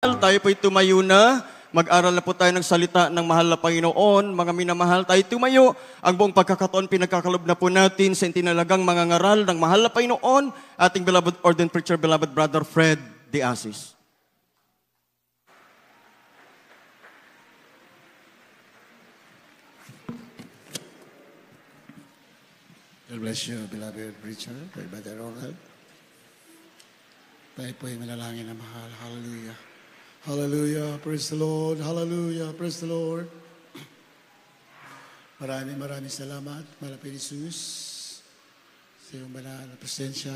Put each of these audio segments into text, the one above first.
Tayo po'y tumayo na. Mag-aral na po tayo ng salita ng mahal na Panginoon. Mga minamahal, tayo tumayo. Ang buong pagkakataon, pinagkakalob na po natin sa intinalagang mga ngaral ng mahal na Panginoon, ating beloved ordained preacher, beloved brother Fred De Asis. God bless you, beloved preacher, Brother Ronald. Tayo po'y manalangin na mahal. Hallelujah. Hallelujah. Praise the Lord. Hallelujah. Praise the Lord. Maraming salamat, Malapit Jesus, sa iyong banal na presensya,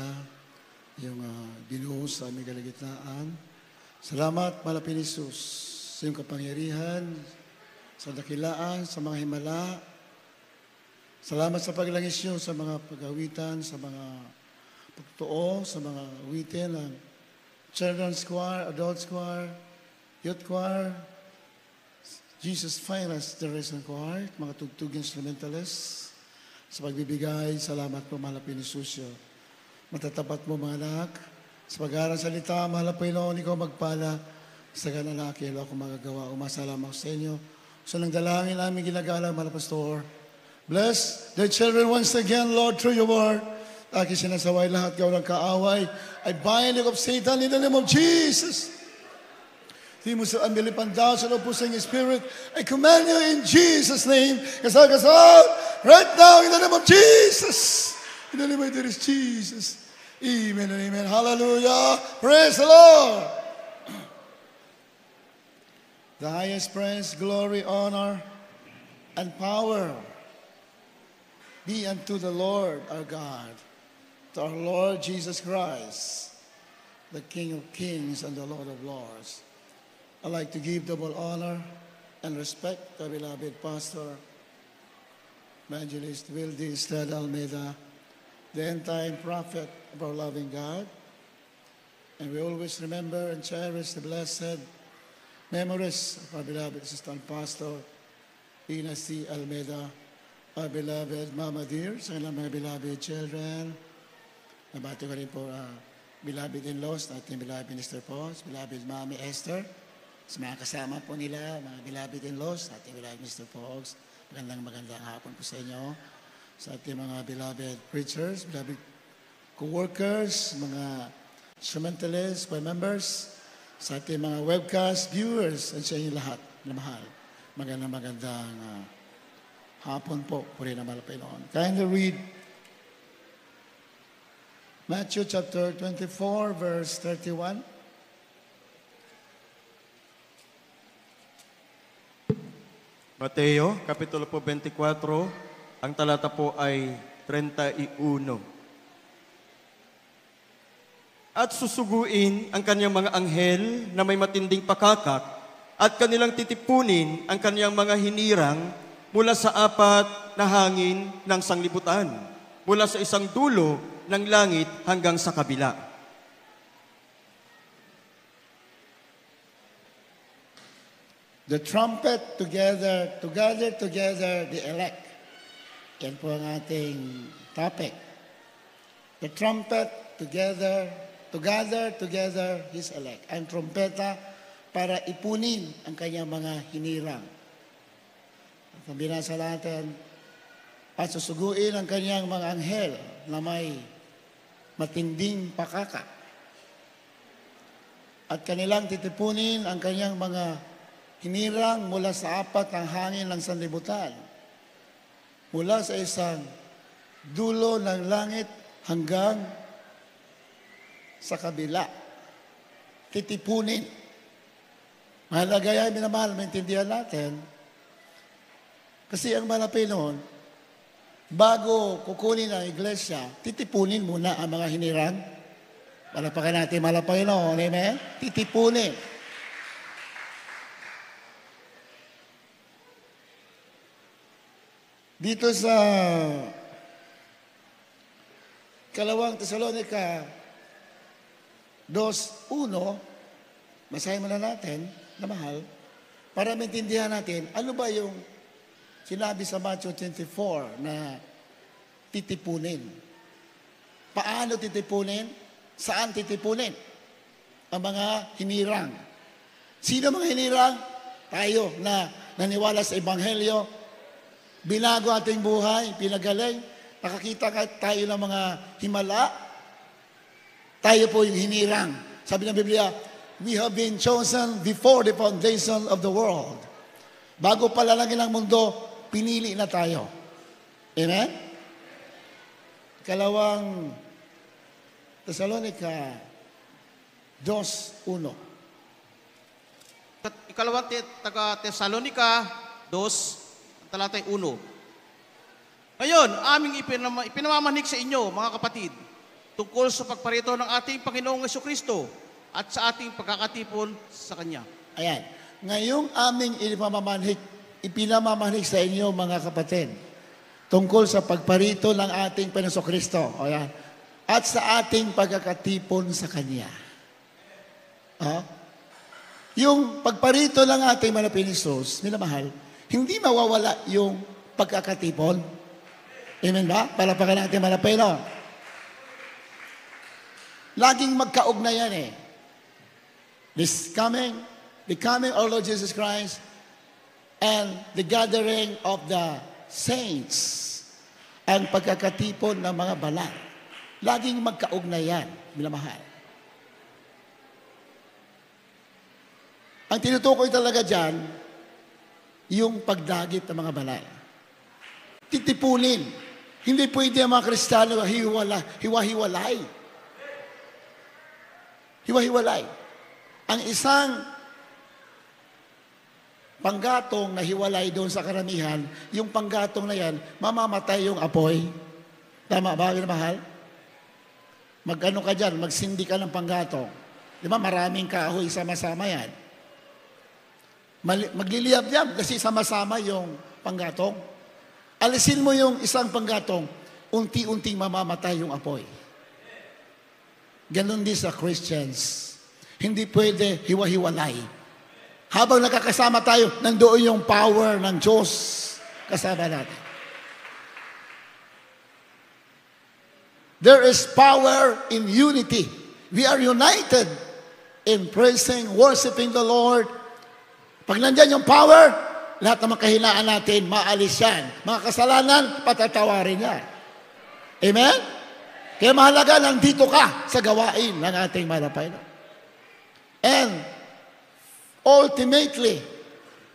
iyong binuhos sa aming kalagitnaan. Salamat, Malapit Jesus, sa iyong kapangyarihan, sa dakilaan, sa mga himala. Salamat sa paglangis niyo sa mga pag-awitan, sa mga pagtuo, sa mga awitin ng children's choir, adults choir, youth choir, Jesus Finest Generation Choir, mga tugtog instrumentalists. Sa pagbibigay, salamat po, mahal na Pinususyo. Matatapat mo, mga anak. Sa pag-aaral salita, mahal na Panginoon, ikaw magpala. Sa ganang nakakilo ako magagawa. Umasalamat sa inyo. So, nang dalangin namin ginagalang, mahal na Pastor. Bless the children once again, Lord, through your word. Aki sinasaway lahat gawa ng kaaway. I bind the of Satan in the name of Jesus. Di mo sa ambilipan daw sa loob po sa inyong spirit. I command you in Jesus' name. Kasal right now in the name of Jesus. In the name of Jesus. Amen and amen. Hallelujah. Praise the Lord. The highest praise, glory, honor, and power be unto the Lord our God, to our Lord Jesus Christ, the King of kings and the Lord of lords. I'd like to give double honor and respect to our beloved Pastor, Evangelist Wildy Estrada Almeida, the end-time prophet of our loving God. And we always remember and cherish the blessed memories of our beloved Assistant Pastor, Ina C. Almeida, our beloved Mama Dear, sa kanilang mga beloved children. Nabati ko rin po beloved in-laws, ating beloved Minister Paus, beloved Mami Esther, sa mga kasama po nila, mga beloved in-laws, ating beloved Mr. Paus. Magandang hapon po sa inyo. Sa ating mga beloved preachers, beloved co-workers, mga instrumentalists, choir members, sa ating mga webcast viewers, at sa inyo lahat na mahal. Magandang hapon po, puri na mahal Panginoon. Kindly read Matthew chapter 24, verse 31. Mateo, Kapitulo po 24, ang talata po ay 31. At susuguin ang kanyang mga anghel na may matinding pakakak at kanilang titipunin ang kanyang mga hinirang mula sa apat na hangin ng sanglibutan, mula sa isang dulo ng langit hanggang sa kabila. The trumpet together the elect. Yan po ang ating topic. The trumpet together his elect. Ang trumpeta para ipunin ang kanyang mga hinirang. Ang binasa natin, at susuguin ang kanyang mga anghel na may matinding pakaka. At kanilang titipunin ang kanyang mga hinirang mula sa apat ng hangin ng sanlibutan. Mula sa isang dulo ng langit hanggang sa kabila. Titipunin. Mahalaga yan, minamahal, maintindihan natin. Kasi ang malapit noon, bago kukunin ang iglesia, titipunin muna ang mga hinirang. Palapakan natin malapit noon, amen? Titipunin. Dito sa Kalawang Tesalonica 2:1, basahin muna natin, na mahal, para maintindihan natin, ano ba yung sinabi sa Matthew 24 na titipunin. Paano titipunin? Saan titipunin? Ang mga hinirang. Sino mga hinirang? Tayo na naniwala sa Ebanghelyo, binago ating buhay, pinagaling, nakakita tayo ng mga himala, tayo po yung hinirang. Sabi ng Biblia, we have been chosen before the foundation of the world. Bago palalangin ang mundo, pinili na tayo. Amen? Kalawang Thessalonica 2:1. Ikalawang Thessalonica 2, talatay 1. Ngayon, aming ipinamamanig sa inyo, mga kapatid, tungkol sa pagparito ng ating Panginoong Jesucristo at sa ating pagkakatipon sa Kanya. Ayan. Ngayong aming ipinamamanig sa inyo, mga kapatid, tungkol sa pagparito ng ating Panginoong Kristo. Ayan. At sa ating pagkakatipon sa Kanya. Yung pagparito ng ating manapin Isus, minamahal, hindi mawawala yung pagkakatipon. Amen ba? Palapakan natin manapino. Laging magkaugnayan eh. The coming of Lord Jesus Christ and the gathering of the saints, ang pagkakatipon ng mga banal. Laging magkaugnayan, minamahal. Ang tinutukoy talaga dyan, yung pagdagit ng mga banal. Titipunin. Hindi pwede ang mga Kristiyano hiwa-hiwalay. Hiwa-hiwalay. Ang isang panggatong na hiwalay doon sa karamihan, yung panggatong na yan, mamamatay yung apoy. Tama ba, mahal? Mag-ano ka dyan, magsindi ka ng panggatong. Di ba, maraming kahoy sama-sama yan. Magliliyab-yab kasi sama-sama yung panggatong. Alisin mo yung isang panggatong, unti-unting mamamatay yung apoy. Ganon din sa Christians. Hindi pwede hiwa-hiwalay. Habang nakakasama tayo, nandoon yung power ng Diyos kasama natin. There is power in unity. We are united in praising, worshiping the Lord. Pag nandyan yung power, lahat ng makahinaan natin, maalis yan. Mga kasalanan, patatawarin yan. Amen? Kaya mahalaga, nandito ka sa gawain ng ating malapay. And ultimately,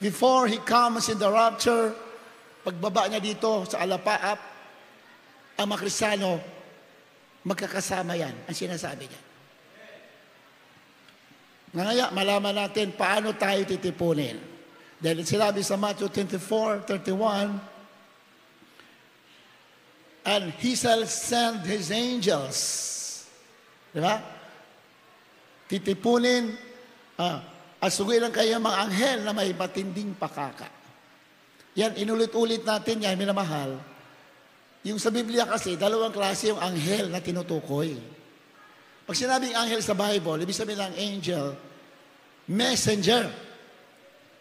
before He comes in the rapture, pagbaba niya dito sa alapaap, ang mga Kristiyano, magkakasama yan, ang sinasabi niya. Ngaya, malaman natin paano tayo titipunin. Dahil sinabi sa Matthew 24:31, and He shall send His angels. Di ba? Titipunin, at sugin ang kanyang mga anghel na may matinding pakaka. Yan, inulit-ulit natin yan, minamahal. Yung sa Biblia kasi, dalawang klase yung anghel na tinutukoy. Pag sinabing anghel sa Bible, ibig sabihin ng angel, messenger.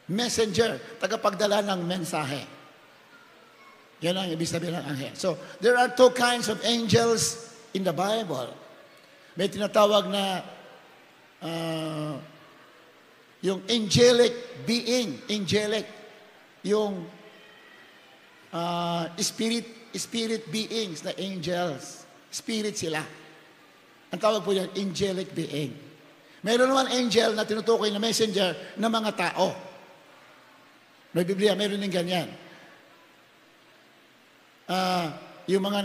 Messenger, tagapagdala ng mensahe. Yan ang ibig sabihin ng anghel. So, there are two kinds of angels in the Bible. May tinatawag na yung angelic being, angelic, yung spirit beings na angels. Spirit sila. Ang tawag po yan, angelic being. Meron naman angel na tinutukoy na messenger ng mga tao. May Biblia, meron din ganyan. Yung mga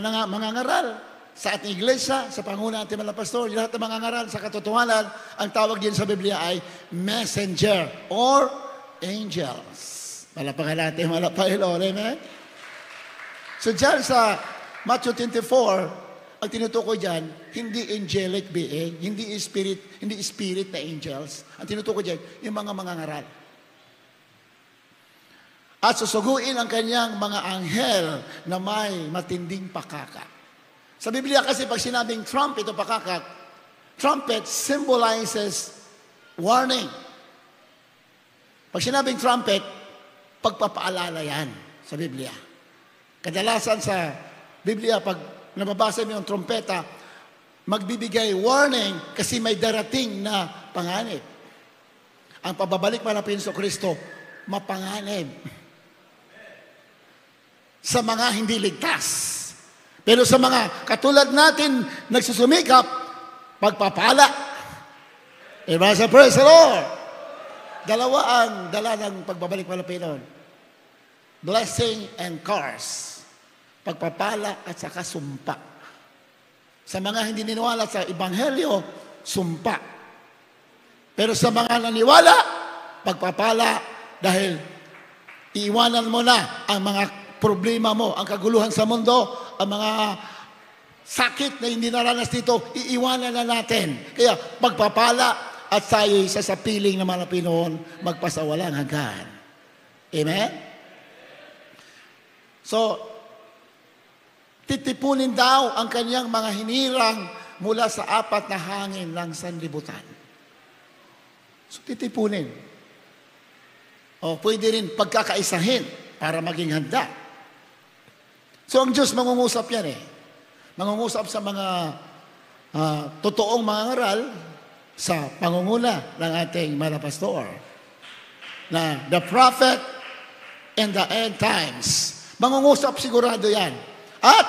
ngaral sa ating iglesia, sa panguna ating mga pastor, yung lahat ng mga ngaral sa katotohanan, ang tawag din sa Biblia ay messenger or angels. Malapakan natin, malapakan, amen? So dyan sa Matthew 24, ang tinutukoy dyan, hindi angelic being, hindi spirit na angels. Ang tinutukoy dyan, yung mga ngaral. At susuguin ang kanyang mga anghel na may matinding pakaka. Sa Biblia kasi pag sinabing trumpet o pakaka, trumpet symbolizes warning. Pag sinabing trumpet, pagpapaalala yan sa Biblia. Kadalasan sa Biblia, pag nababasa mo yung trompeta, magbibigay warning kasi may darating na panganib. Ang pagbabalik pa ng Panginoon Kristo, mapanganib sa mga hindi ligtas. Pero sa mga katulad natin, nagsusumikap, pagpapala. Diba? Sa praise the Lord. Dalawa ang dala ng pagbabalik pa ng Panginoon. Blessing and curse. Pagpapala at saka sumpa. Sa mga hindi niniwala sa Ebanghelyo, sumpa. Pero sa mga naniwala, pagpapala dahil iiwanan mo na ang mga problema mo, ang kaguluhan sa mundo, ang mga sakit na hindi naranas dito, iiwanan na natin. Kaya pagpapala at tayo'y sasapiling naman ng Pinoon, magpasawalang hanggan. Amen? So, titipunin daw ang kanyang mga hinirang mula sa 4 na hangin ng sanlibutan. So, titipunin. O, pwede rin pagkakaisahin para maging handa. So, ang Diyos mangungusap yan eh. Mangungusap sa mga totoong mga ngaral sa pangunguna ng ating mga pastor na the prophet in the end times. Mangungusap sigurado yan. At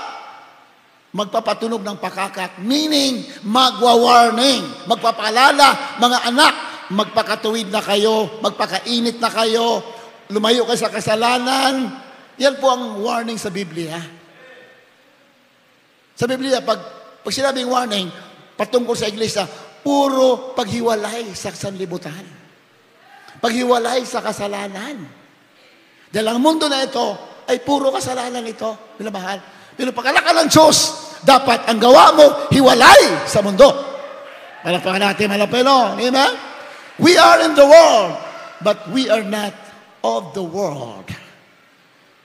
magpapatunog ng pakakak, meaning magwa-warning, magpapaalala, mga anak, magpakatuwid na kayo, magpakainit na kayo, lumayo kayo sa kasalanan. Yan po ang warning sa Biblia. Sa Biblia, pag sinabing warning, patungkol sa iglesia, puro paghiwalay sa sanlibutan. Paghiwalay sa kasalanan. Dahil ang mundo na ito ay puro kasalanan ito, minamahal. Pero pag anak ka ng Diyos, dapat ang gawa mo, hiwalay sa mundo. Palakpakan natin, malapelo. Amen? We are in the world, but we are not of the world.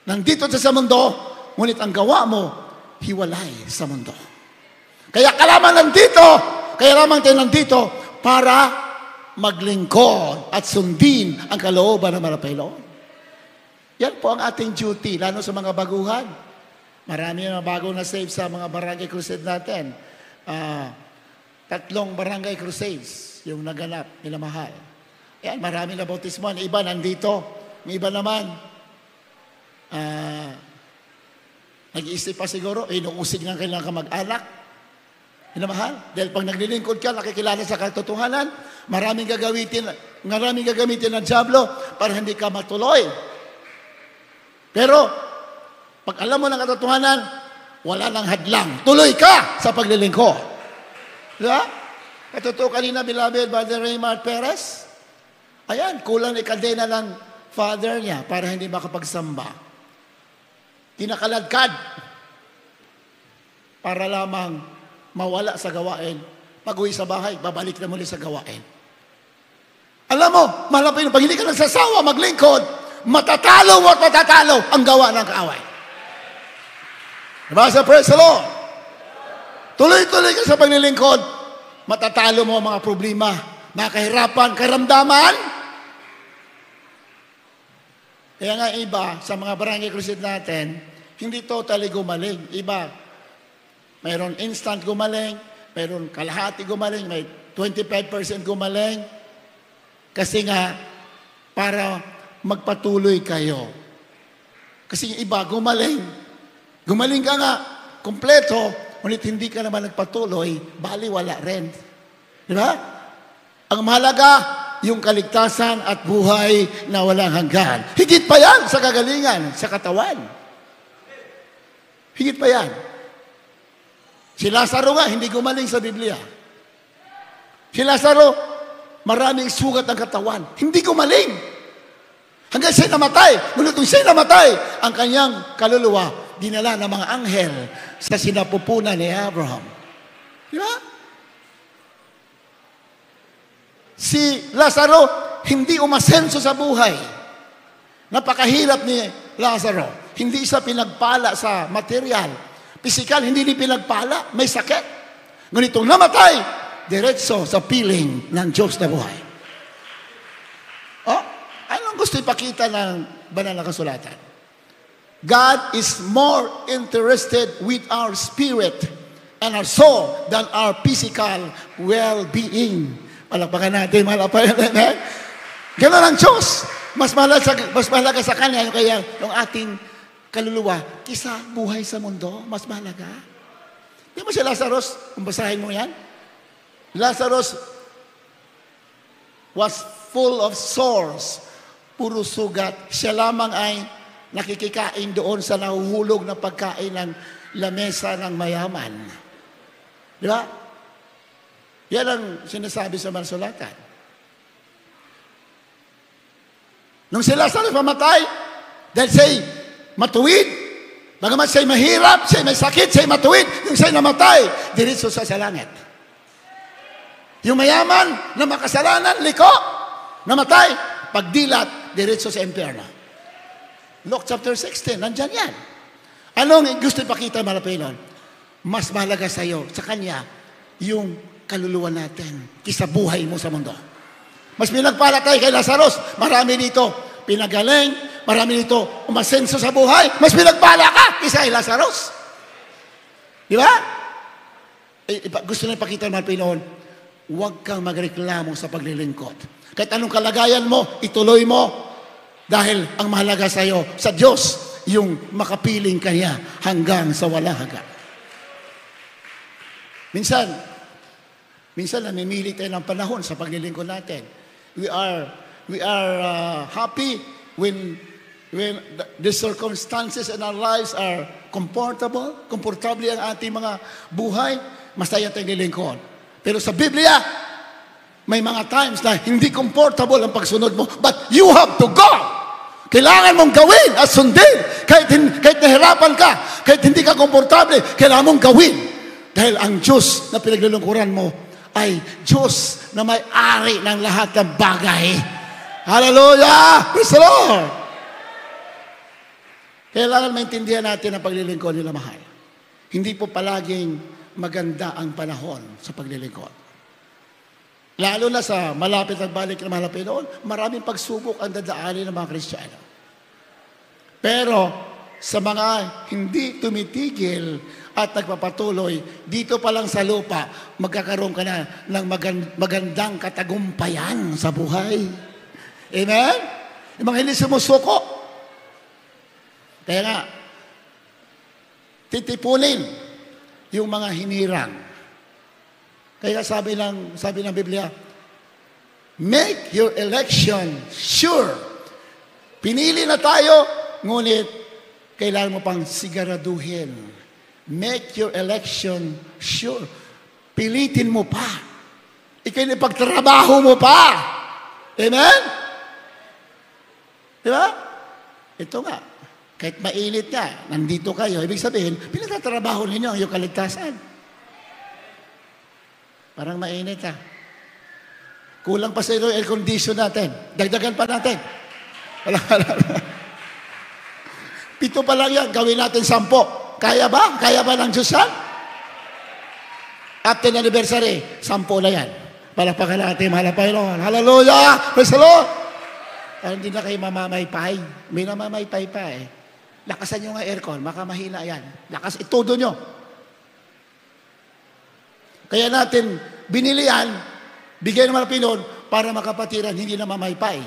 Nandito sa mundo, ngunit ang gawa mo, hiwalay sa mundo. Kaya lamang tayo nandito para maglingkod at sundin ang kalooban ng mga Panginoon. Yan po ang ating duty, lalo sa mga baguhan. Marami na bago na save sa mga barangay crusade natin. 3 barangay crusades yung naganap, minamahal. Yan, marami na bautismo. Iba nandito. May iba naman, nag-iisip pa siguro, inuusig ng kailangan kamag-anak. Minamahal. Dahil pag naglilingkod ka, nakikilala sa katotohanan, maraming gagamitin ng dyablo para hindi ka matuloy. Pero, pag alam mo ng katotohanan, wala nang hadlang. Tuloy ka sa paglilingkod. Diba? Katotoo kanina, beloved Brother Raymar Perez. Ayan, kulang ni kadena ng father niya para hindi makapagsamba. Kinakaladkad para lamang mawala sa gawain. Pag-uwi sa bahay, babalik na muli sa gawain. Alam mo, malapit, pag hindi ka nagsasawa, maglingkod, matatalo ang gawa ng kaaway. Diba sa praise the Lord? Tuloy-tuloy ka sa paglilingkod, matatalo mo ang mga problema, mga kahirapan, karamdaman. Kaya nga iba, sa mga barangay crusade natin, hindi totally gumaling. Iba, mayroon instant gumaling, mayroon kalahati gumaling, may 25% gumaling. Kasi nga, para magpatuloy kayo. Kasi yung iba, gumaling. Gumaling ka nga, kompleto, ngunit hindi ka naman nagpatuloy, bali wala rin. Diba? Ang mahalaga, yung kaligtasan at buhay na walang hanggan. Higit pa yan sa kagalingan, sa katawan. Higit pa yan. Si Lazaro nga, hindi gumaling sa Biblia. Si Lazaro, maraming sugat ang katawan. Hindi gumaling. Hanggang siya namatay. Ngunit nung siya namatay, ang kanyang kaluluwa, dinala ng mga anghel sa sinapupunan ni Abraham. Di ba? Si Lazaro, hindi umasenso sa buhay. Napakahirap ni Lazaro. Hindi siya pinagpala sa material. Pisikal, hindi ni pinagpala. May sakit. Ngunit nung namatay, diretso sa piling ng Diyos na buhay. Oh, anong gusto ipakita ng banal na kasulatan? God is more interested with our spirit and our soul than our physical well-being. Palakpakan natin, malapay. Ganon ang Diyos. Mas mahalaga sa Kanya yung ating kaluluwa kisa buhay sa mundo. Mas mahalaga. Di mo si Lazarus, kung basahin mo yan, Lazarus was full of sores. Puro sugat. Siya lamang ay nakikikain doon sa nahuhulog na pagkain ng lamesa ng mayaman. Di ba? Yan ang sinasabi sa mga sulatan. Nung si Lazarus mamatay, dahil siya'y matuwid, bagamat siya'y mahirap, siya'y may sakit, siya'y matuwid, nung siya'y namatay, diretso sa langit. Yung mayaman na makasalanan, liko, namatay, pagdilat, diretso sa impyerno. Luke chapter 16, nandyan yan. Anong gusto ipakita, mga Panginoon? Mas mahalaga sa iyo, sa Kanya, yung kaluluwa natin, kisa buhay mo sa mundo. Mas pinagpala tayo kay Lazarus. Marami dito pinagaling, marami dito umasenso sa buhay. Mas pinagpala ka kisa kay Lazarus. Di ba? Gusto na ipakita ng Panginoon, huwag kang magreklamo sa paglilingkod. Kahit anong kalagayan mo, ituloy mo. Dahil ang mahalaga sa iyo, sa Diyos, yung makapiling Kanya hanggang sa wala hanggan. Minsan namimili tayo ng panahon sa paglilingkod natin. We are happy when the circumstances in our lives are komportable ang ating mga buhay, masaya tayong lilingkod. Pero sa Biblia, may mga times na hindi comfortable ang pagsunod mo, but you have to go. Kailangan mong gawin at sundin. Kahit nahirapan ka, kahit hindi ka komportable, kailangan mong gawin. Dahil ang Diyos na pinaglilingkuran mo ay Diyos na may-ari ng lahat ng bagay. Hallelujah! Praise the Lord! Kailangan maintindihan natin ang paglilingkod nila, mahal. Hindi po palaging maganda ang panahon sa paglilingkod. Lalo na sa malapit at balik ng mahal na Panginoon, maraming pagsubok ang dadaanin ng mga Kristiyano. Pero sa mga hindi tumitigil at nagpapatuloy, dito pa lang sa lupa, magkakaroon ka na ng magandang katagumpayan sa buhay. Amen? Yung mga hindi sumusuko. Kaya nga, titipunin yung mga hinirang. Kaya sabi ng Biblia, make your election sure. Pinili na tayo, ngunit kailangan mo pang siguraduhin. Make your election sure. Pilitin mo pa. Ikinipagtrabaho mo pa. Amen? Diba? Ito nga. Kahit mainit nga, nandito kayo. Ibig sabihin, pinagtatrabaho ninyo ang iyong kaligtasan. Parang mainit ha. Kulang pa sa ito yung air condition natin. Dagdagan pa natin. Wala. 7 pa lang yan. Gawin natin 10. Kaya ba? Kaya ba ng Diyos yan? After anniversary, 10 na yan. Palakpakan natin, mahal na Panginoon. Hallelujah! Praise the Lord! Parang hindi na kayo mamamaypay. May namamaypay pa eh. Lakasan nyo nga aircon, makamahina yan. Lakas, itudo nyo. Kaya natin, binili yan, bigyan ng mga Panginoon para makapatiran, hindi namamaypay.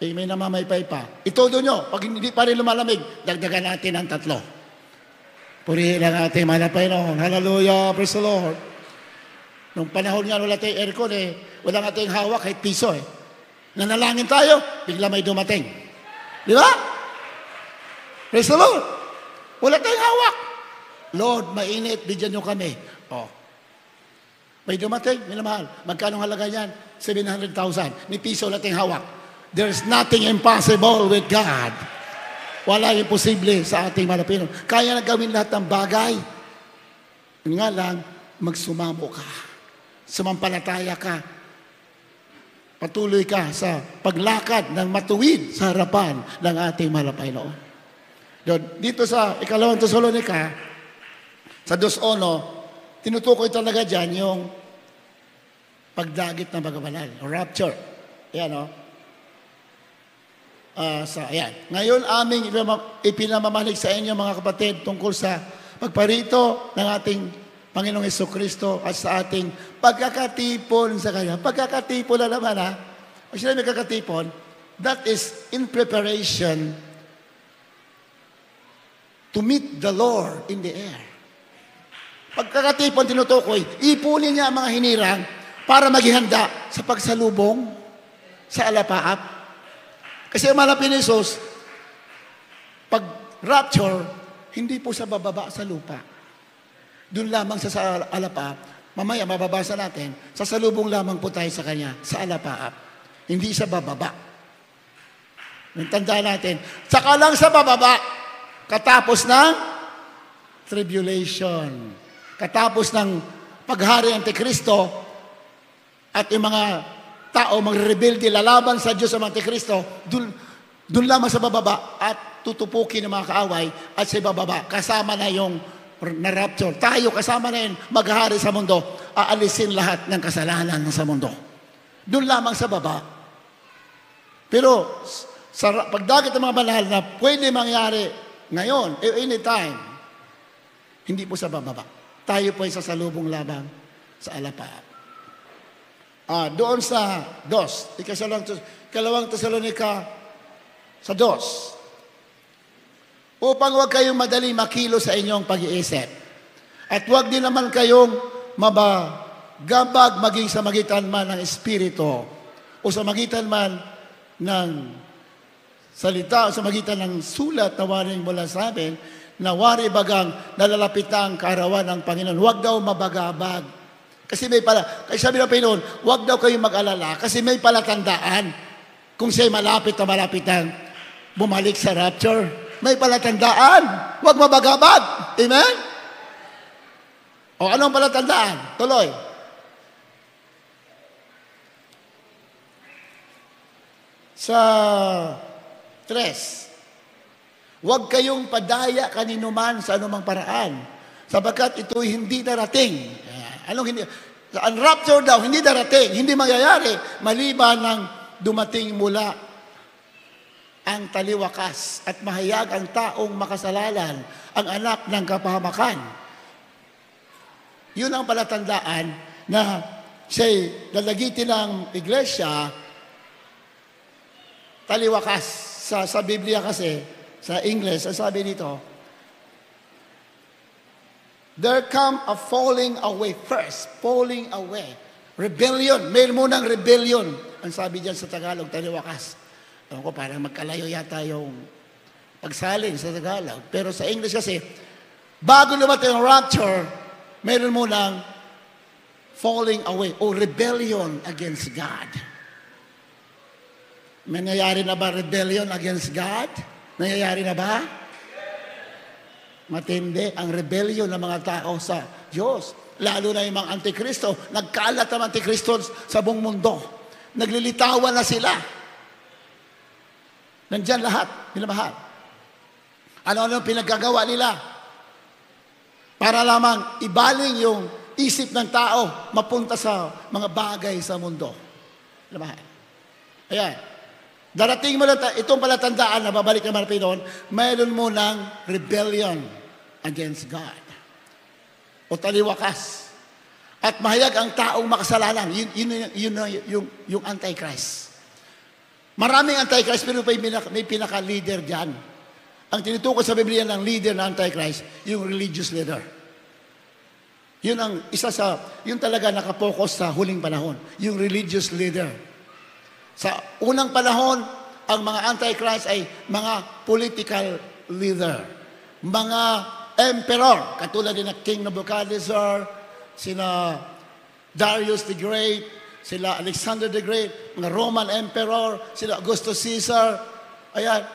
Eh, may namamaypay pa. Itudo nyo. Pag hindi pa rin lumalamig, dagdagan natin ang 3. Purihin ang ating mahal na Panginoon. Hallelujah. Praise the Lord. Nung panahon nga wala tayong aircon wala nga tayong hawak kahit piso Nanalangin tayo, bigla may dumating. Di ba? Praise the Lord. Wala tayong hawak. Lord, mainit, bigyan nyo kami. May dumating, minamahal. Magkano halaga yan? 700,000. May piso wala tayong hawak. There's nothing impossible with God. Wala imposible sa ating mga Pinoy. Kaya na gawin lahat ng bagay. Yun nga lang, magsumamo ka. Sumampalataya ka. Patuloy ka sa paglakad ng matuwid sa harapan ng ating mahal na Panginoon. Dito sa 2 Tesalonica, sa 2:1, tinutukoy talaga dyan yung pagdagit ng magabanal, rapture. Ayan, ayan. Ngayon aming ipinamamalig sa inyo mga kapatid tungkol sa pagparito ng ating Panginoong Jesucristo at sa ating pagkakatipon sa Kanya. Pagkakatipon na naman Pag sinabi kakatipon, that is in preparation to meet the Lord in the air. Pagkakatipon, tinutukoy, ipunin niya ang mga hinirang para maghihanda sa pagsalubong sa alapaap. Kasi ang malapit ni Jesus, pag rapture, hindi po sa bababa sa lupa. Doon lamang sa alapaap. Mamaya, mababasa natin, sasalubong lamang po tayo sa Kanya, sa alapaap. Hindi sa bababa. Tandaan natin, saka lang sa bababa, katapos ng tribulation. Katapos ng paghari ng Antikristo at yung mga tao magre-rebelde, lalaban sa Diyos sa Antikristo, dun lamang sa bababa at tutupukin ng mga kaaway at sa bababa, kasama na yung na-rapture. Tayo kasama na yun, maghari sa mundo, aalisin lahat ng kasalanan sa mundo. Dun lamang sa baba. Pero sa pagdagit ng mga banal na pwede mangyari ngayon, anytime, hindi po sa bababa. Tayo po ay sasalubong labang sa alapaap. Doon sa kalawang Tesalonica sa 2. Upang huwag kayong madali makilo sa inyong pag-iisip. At huwag din naman kayong mabagabag maging sa magitan man ng Espiritu o sa magitan man ng salita o sa magitan ng sulat na waring mula sa amin na wari bagang nalalapit ang kaarawan ng Panginoon. Huwag daw mabagabag. Kasi sabi ng Panginoon, huwag daw kayong mag-alala kasi may palatandaan kung siya'y malapit na malapit ang bumalik sa rapture. May palatandaan. Huwag mabagabag. Amen? O anong palatandaan? Tuloy. Sa 3. Huwag kayong padaya kaninuman sa anumang paraan, sapagkat ito'y hindi darating. Anong hindi? Ang rapture daw, hindi darating, hindi mangyayari, maliban ng dumating mula ang taliwakas at mahayag ang taong makasalanan, ang anak ng kapahamakan. Yun ang palatandaan na siya'y lalagitin ng iglesia, taliwakas. Sa Biblia kasi, sa English, sabi nito, there come a falling away first. Falling away. Rebellion. Mayroon munang rebellion. Ang sabi dyan sa Tagalog, taliwakas. Ewan ko, parang magkalayo yata yung pagsalin sa Tagalog. Pero sa English kasi, bago lumating ang rapture, mayroon munang falling away o rebellion against God. May nangyayari na ba rebellion against God? Nangyayari na ba? Matindi ang rebellion ng mga tao sa Diyos. Lalo na yung mga Antikristo. Nagkalat ang Antikristo sa buong mundo. Naglilitawan na sila. Nandyan lahat, minamahal. Ano-ano pinagkagawa nila? Para lamang ibaling yung isip ng tao mapunta sa mga bagay sa mundo. Minamahal. Ayan. Darating mo lang, itong palatandaan na babalik naman ang Pinoon, mayroon mo ng rebellion against God. O taliwakas. At mahayag ang taong makasalanan. Yung Antichrist. Maraming Antichrist, pero may pinaka-leader dyan. Ang tinutukoy sa Biblia ng leader na Antichrist, yung religious leader. Yun ang yun talaga nakapokus sa huling panahon. Yung religious leader. Sa unang panahon, ang mga Antichrist ay mga political leader. Mga emperor, katulad din ng King Nebuchadnezzar, sina Darius the Great, sila Alexander the Great, mga Roman Emperor, sila Augustus Caesar. Ayan.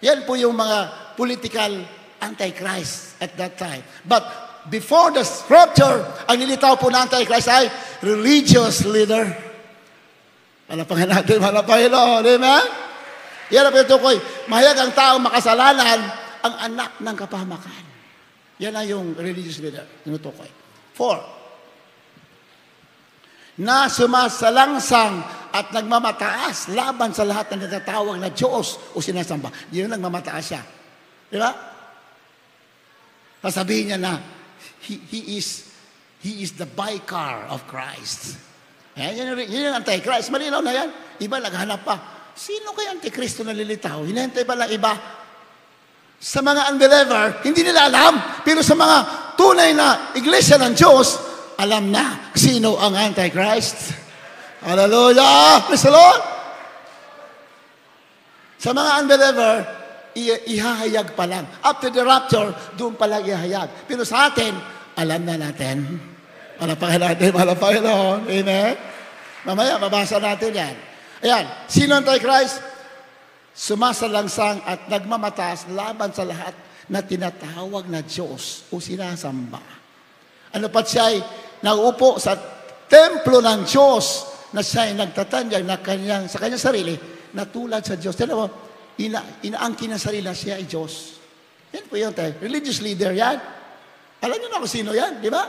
Yan po yung mga political Antichrist at that time. But before the rapture, ang nilitaw po ng Antichrist ay religious leader. Malapahan natin, malapahan Lord. Amen? Yan ang pinatukoy. Mahayag ang taong makasalanan, ang anak ng kapahamakan. Yan ang yung religious leader. Tinutukoy. 4. Na sumasalangsang at nagmamataas laban sa lahat ng natatawag na Diyos o sinasamba. Yun nagmamataas siya. Di ba? Sasabihin niya na, He is the vicar of Christ. Yan yung Antichrist. Malinaw na yan. Iba naghanap pa. Sino kaya Antikristo na lilitaw? Hinahintay pa lang iba. Sa mga unbeliever, hindi nila alam. Pero sa mga tunay na iglesia ng Diyos, alam na sino ang Antichrist. Hallelujah! Praise the Lord! Sa mga unbeliever, ihahayag pa lang. After the rapture, doon pa lang ihahayag. Pero sa atin, alam na natin. Malapakin natin, malapakin natin. Amen? Mamaya, mabasa natin yan. Ayan, sino ang Antichrist? Sumasalangsang at nagmamataas laban sa lahat na tinatawag na Diyos o sinasamba. Ano pat siya ay nauupo sa templo ng Diyos na siya ay nagtatanyag na sa kanyang sarili na tulad sa Diyos. Tala mo, inaangkin na sarili na siya ay Diyos. Yan po yun tayo. Religious leader yan. Alam niyo na kung sino yan, di ba?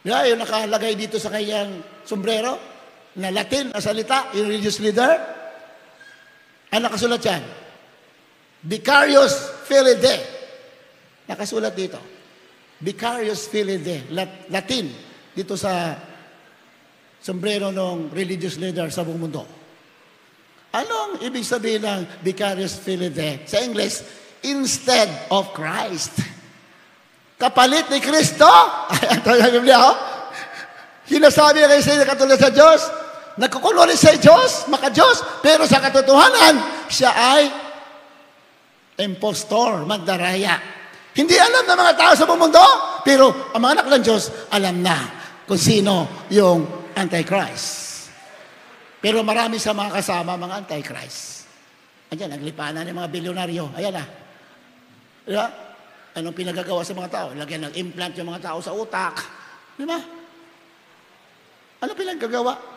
Yeah, yung nakalagay dito sa kanyang sombrero, na Latin, na salita, yung religious leader. Ano nakasulat yan? Vicarius Filii Dei. Nakasulat dito. Vicarius Filii Dei. Latin, dito sa sombrero ng religious leader sa buong mundo. Anong ibig sabihin ng Vicarius Filii Dei? Sa English, instead of Christ. Kapalit ni Kristo. Ayan tayo sa Biblia, oh. Sinasabi na kayo sa katulad sa Diyos, nagkukunwari sa Diyos, maka-Diyos, pero sa katotohanan, siya ay impostor, mandaraya. Hindi alam ng mga tao sa buong mundo, pero ang mga anak ng Diyos, alam na kung sino yung Antichrist. Pero marami sa mga kasama, mga Antichrist. Ayan, naglipanan ng mga bilyonaryo. Ayan na. Diba? Anong pinagagawa sa mga tao? Lagyan ng implant yung mga tao sa utak. Diba? Ano pinagagawa?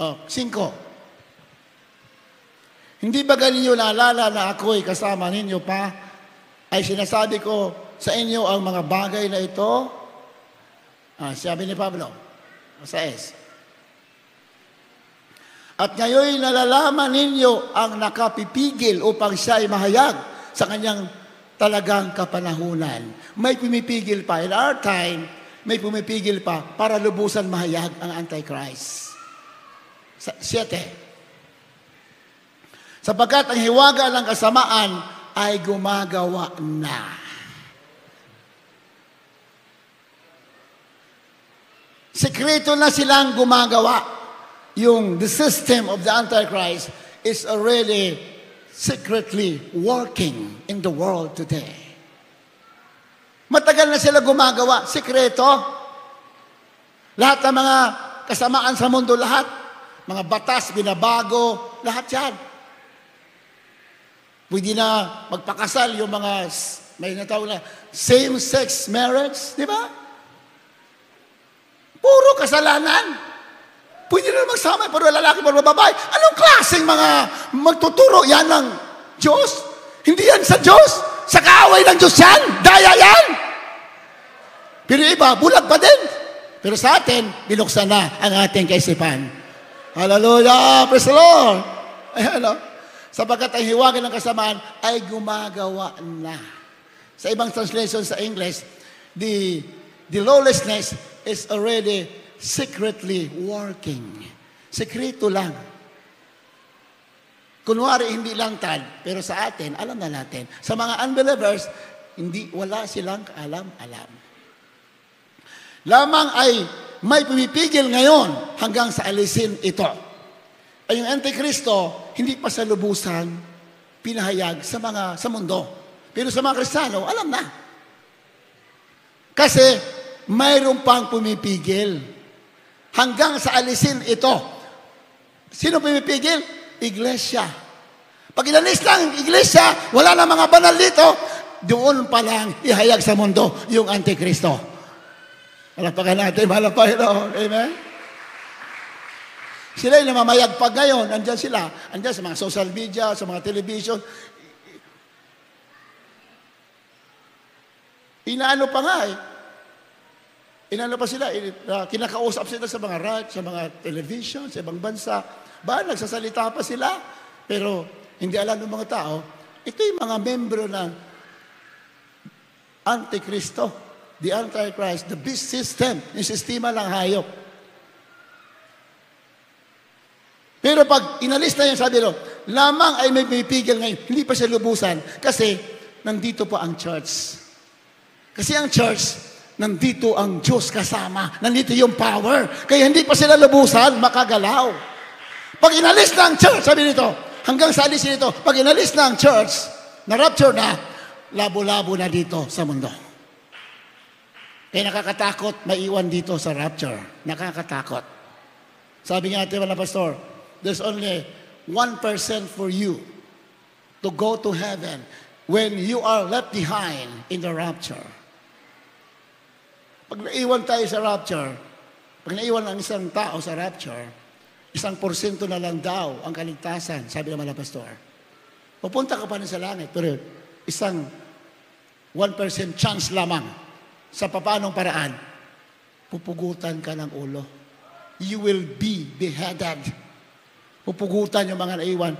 5. Hindi ba ganinyo naalala na ako'y kasama ninyo pa, ay sinasabi ko sa inyo ang mga bagay na ito? Sabi ni Pablo, sa S. At ngayon nalalaman ninyo ang nakapipigil upang siya ay mahayag sa kanyang talagang kapanahunan. May pumipigil pa. In our time, may pumipigil pa para lubusan mahayag ang Antichrist. 7. Sapagkat ang hiwaga ng kasamaan ay gumagawa na. Sekreto na silang gumagawa. The system of the Antichrist is already secretly working in the world today. Matagal na sila gumagawa. Sekreto. Lahat ng mga kasamaan sa mundo, lahat. Mga batas, binabago, lahat yan. Pwede na magpakasal yung mga, may natawag na, same-sex marriage, di ba? Puro kasalanan. Pwede na magsama, puro lalaki, puro babae. Anong klaseng mga magtuturo yan ng Diyos? Hindi yan sa Diyos. Sa kaaway ng Diyos yan. Daya yan. Pero iba, bulag pa din. Pero sa atin, binuksan na ang ating kaisipan. Hallelujah! Praise the Lord! Ayan, no? Sapagkat ang hiwaga ng kasamaan ay gumagawa na. Sa ibang translation sa English, the lawlessness is already secretly working. Sekreto lang. Kunwari, hindi lang tad, pero sa atin, alam na natin. Sa mga unbelievers, wala silang alam-alam. Lamang ay may pumipigil ngayon hanggang sa alisin ito. Ay yung Antikristo, hindi pa sa lubusan pinahayag sa mundo. Pero sa mga Kristiyano, alam na. Kasi mayroon pang pumipigil hanggang sa alisin ito. Sino pumipigil? Iglesia. Pag inalis lang iglesia, wala na mga banal dito, doon pa lang ihayag sa mundo yung Antikristo. Malapakan natin, malapakan. Amen? Sila yung namamayagpag ngayon. Andyan sila. Andyan sa mga social media, sa mga television. Inaano pa nga eh. Inaano pa sila. Kinakausap sila sa mga radyo, sa mga television, sa ibang bansa. Nagsasalita pa sila. Pero hindi alam ng mga tao, ito yung mga membro ng Antikristo. The Antichrist, the beast system, yung sistema ng hayop. Pero pag inalis na yan, sabi ro, lamang ay may pipigil ngayon. Hindi pa siya lubusan kasi nandito pa ang church. Kasi ang church, nandito ang Diyos kasama. Nandito yung power. Kaya hindi pa sila lubusan, makagalaw. Pag inalis na ang church, sabi nito, hanggang sa alisin nito, pag inalis na ang church, na-rapture na, labo-labo na dito sa mundo. Kaya nakakatakot maiwan dito sa rapture. Nakakatakot. Sabi nga natin, mga pastor, there's only 1% for you to go to heaven when you are left behind in the rapture. Pag naiwan tayo sa rapture, pag naiwan ang isang tao sa rapture, 1% na lang daw ang kaligtasan, sabi ng mga pastor. Pupunta ka pa rin sa langit, pero isang 1% chance lamang sa papanong paraan, pupugutan ka ng ulo. You will be beheaded. Pupugutan yung mga naiwan.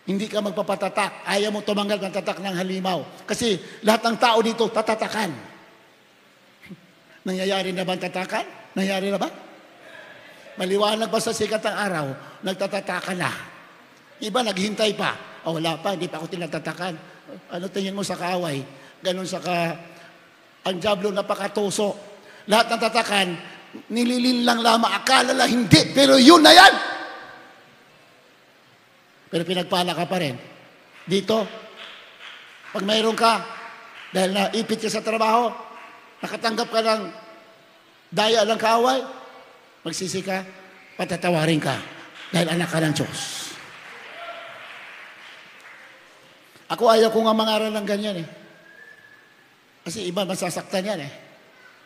Hindi ka magpapatatak. Ayaw mo tumanggal ng tatak ng halimaw. Kasi lahat ng tao dito, tatatakan. Nangyayari na ba ang tatakan? Nangyayari na ba? Maliwanag ba sa sikat ng araw, nagtatatakan na. Iba, naghintay pa. O wala pa, hindi pa ako tinatatakan. Ano tingin mo sa kaaway? Ganon sa ang diablo napakatuso. Lahat ng tatakan, nililin lang lamang, akala lang hindi, pero yun na yan. Pero pinagpala ka pa rin. Dito, pag mayroon ka, dahil naipit ka sa trabaho, nakatanggap ka ng daya ng kaaway, magsisi ka, patatawarin ka, dahil anak ka ng Diyos. Ako ayaw ko nga mangaral ng ganyan eh. Kasi iba masasaktan yan eh.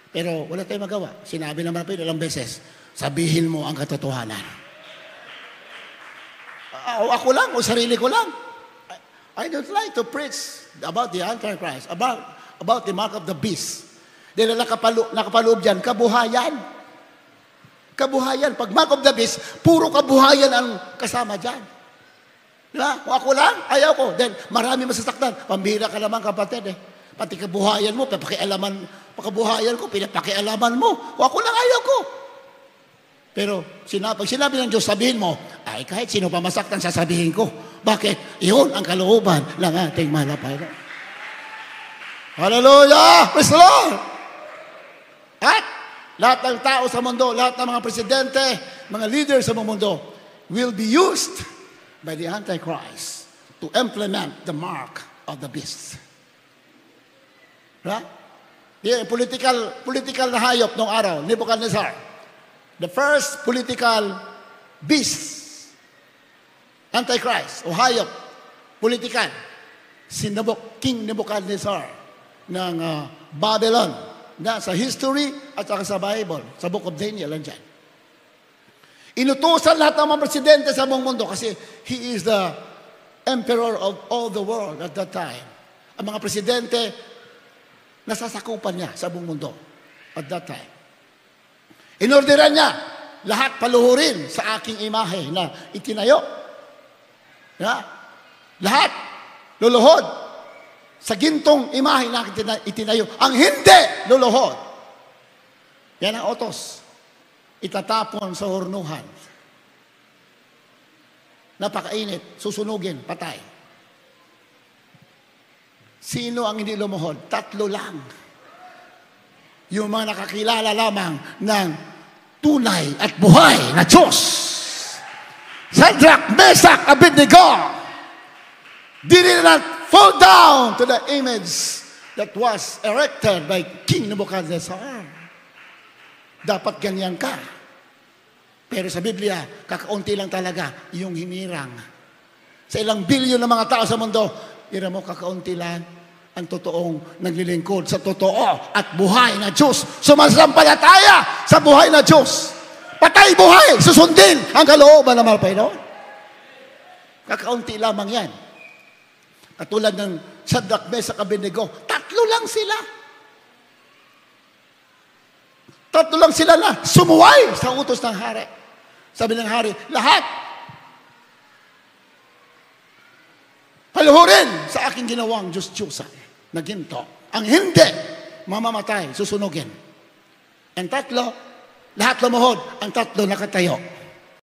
Pero wala tayong magawa. Sinabi naman po ilang beses, sabihin mo ang katotohanan. Ako lang, o sarili ko lang. I don't like to preach about the Antichrist, about the mark of the beast. Dahil nakapaloob dyan, kabuhayan. Kabuhayan. Pag mark of the beast, puro kabuhayan ang kasama dyan. Diba? Kung ako lang, ayaw ko. Then, marami masasaktan. Pambira ka naman, kapatid eh. Pati kabuhayan mo, pakabuhayan ko, pinapakialaman mo. Kung ako lang, ayaw ko. Pero, pag sinabi ng Diyos, sabihin mo, ay kahit sino pa masaktan, sasabihin ko. Bakit? Iyon ang kalooban ng ating malapaylan. Hallelujah! Praise the Lord! At lahat ng tao sa mundo, lahat ng mga presidente, mga leaders sa mundo, will be used by the Antichrist to implement the mark of the beast. Right? The political na hayop noong araw, Nebuchadnezzar. The first political beast, Antichrist, o hayop, political, si King Nebuchadnezzar ng Babylon, na sa history at saka sa Bible, sa Book of Daniel, andyan. Inutusan lahat ng mga presidente sa buong mundo kasi he is the emperor of all the world at that time. Ang mga presidente, nasasakupan niya sa buong mundo at that time. Inorderan niya, lahat paluhurin sa aking imahe na itinayo. Lahat luluhod sa gintong imahe na itinayo. Ang hindi luluhod. Yan ang utos. Itatapon sa hornuhan. Napakainit, susunugin, patay. Sino ang hindi lumuhod? 3 lang. Yung mga nakakilala lamang ng tunay at buhay na Diyos. Shadrach, Meshach, Abednego did not fall down to the image that was erected by King Nebuchadnezzar. Dapat ganyan ka. Pero sa Biblia, kakaunti lang talaga yung hinirang. Sa ilang bilyon ng mga tao sa mundo, ira mo kakaunti lang ang totoong naglilingkod sa totoo at buhay na Diyos. Sumasampalataya sa buhay na Diyos. Patay buhay, susundin ang kalooban ng mga Panginoon. Kakaunti lamang yan. Katulad ng Shadrach, Meshach, Abednego, 3 lang sila. 3 lang sila na sumuway sa utos ng hari. Sabi ng hari, lahat paluhurin sa aking ginawang Diyos-Diyosan na ginto. Ang hindi, mamamatay, susunugin. Ang tatlo, lahat lumuhod, ang tatlo nakatayo.